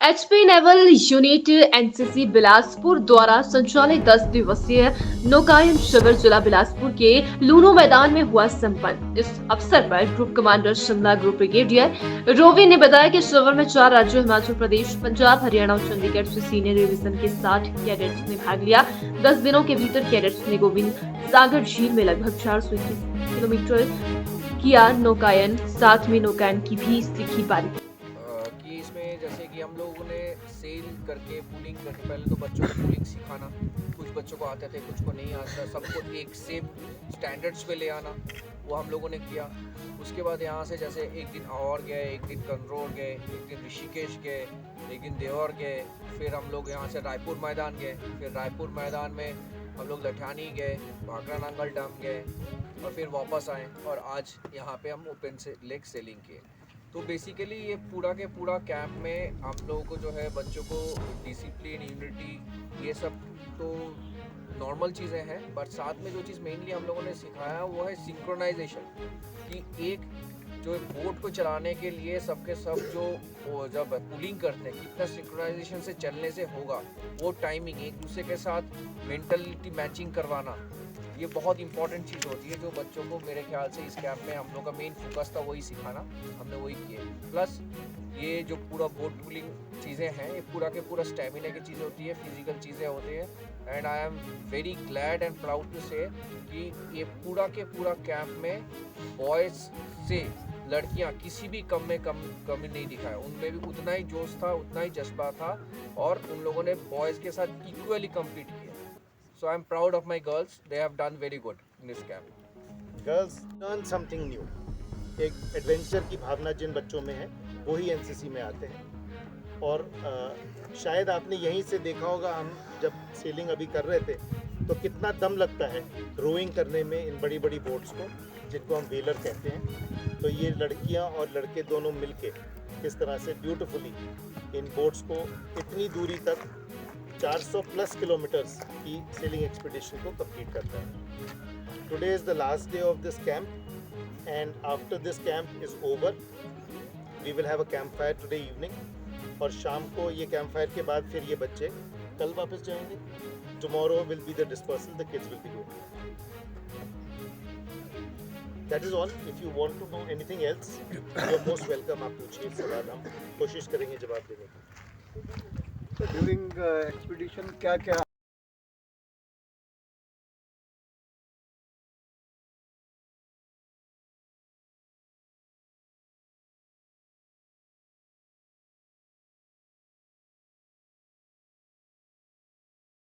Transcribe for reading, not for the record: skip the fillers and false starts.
HP naval unit NCC Bilaspur द्वारा संचालित 10 दिवसीय नौकायन शिविर जिला बिलासपुर के लूनो मैदान में हुआ संपन्न। इस अवसर पर group commander Shimla group brigadier Rovi ने बताया कि शिविर में 4 राज्यों हिमाचल प्रदेश, पंजाब, हरियाणा और चंडीगढ़ से सीनियर डिवीजन के 60 कैडेट्स ने भाग लिया। 10 दिनों के भीतर कैडेट्स ने गोविंद सागर झील में लगभग 421 किलोमीटर किया नौकायन, साथ में नौकायन की भी सीखी बारीकी। कि इसमें जैसे कि हम लोगों ने सेल करके पुलिंग करके पहले तो बच्चों को पुलिंग सिखाना, कुछ बच्चों को आते थे, कुछ को नहीं आता, सबको एक सेम स्टैंडर्ड्स पे ले आना, वो हम लोगों ने किया। उसके बाद यहाँ से जैसे एक दिन और गए, एक दिन कंदरौर गए, एक दिन ऋषिकेश गए, एक दिन देवर गए, फिर हम लोग यहाँ से रायपुर मैदान गए, फिर रायपुर मैदान में हम लोग लठानी गए, भाखड़ा नांगल डैम गए और फिर वापस आए और आज यहाँ पे हम ओपन से लेक सेलिंग किए। तो बेसिकली ये पूरा के पूरा कैंप में हम लोगों को जो है बच्चों को डिसिप्लिन, यूनिटी, ये सब तो नॉर्मल चीज़ें हैं, बट साथ में जो चीज़ मेनली हम लोगों ने सिखाया वो है सिंक्रोनाइजेशन। कि एक जो बोट को चलाने के लिए सबके सब जो जब पुलिंग करते हैं कितना सिंक्रोनाइजेशन से चलने से होगा, वो टाइमिंग, एक दूसरे के साथ मेंटलिटी मैचिंग करवाना, ये बहुत इंपॉर्टेंट चीज़ होती है जो बच्चों को मेरे ख्याल से इस कैंप में हम लोग का मेन फोकस था वही सिखाना, हमने वही किए। प्लस ये जो पूरा बोट पुलिंग चीज़ें हैं ये पूरा के पूरा स्टेमिना की चीज़ होती है, फिजिकल चीज़ें होती है। And I am very glad and proud to say कि ये पूरा के पूरा कैंप में बॉयज़ से लड़कियां किसी भी कमी नहीं दिखाया, उनमें भी उतना ही जोश था, उतना ही जज्बा था और उन लोगों ने बॉयज़ के साथ इक्वली कम्पीट किया। So I'm proud of my girls. They have done very good in this camp. Girls learn something new. एक एडवेंचर की भावना जिन बच्चों में है वो ही एनसीसी में आते हैं। और शायद आपने यहीं से देखा होगा, हम जब सेलिंग अभी कर रहे थे तो कितना दम लगता है रोइंग करने में इन बड़ी बड़ी बोट्स को, जिनको हम व्हीलर कहते हैं। तो ये लड़कियां और लड़के दोनों मिलके किस तरह से ब्यूटीफुली इन बोट्स को इतनी दूरी तक 400 प्लस किलोमीटर्स की सेलिंग एक्सपीडिशन को कंप्लीट करता है। Today is the last day of this camp and after this camp is over we will have a camp fire today evening. और शाम को ये कैंप फायर के बाद फिर ये बच्चे कल वापस जाएंगे। Tomorrow will be the dispersal, the kids will be going. That is all. If you want to know anything else you are most welcome. आप पूछिए, सवाल हम कोशिश करेंगे जवाब देने की। ड्यूरिंग एक्सपीडिशन क्या क्या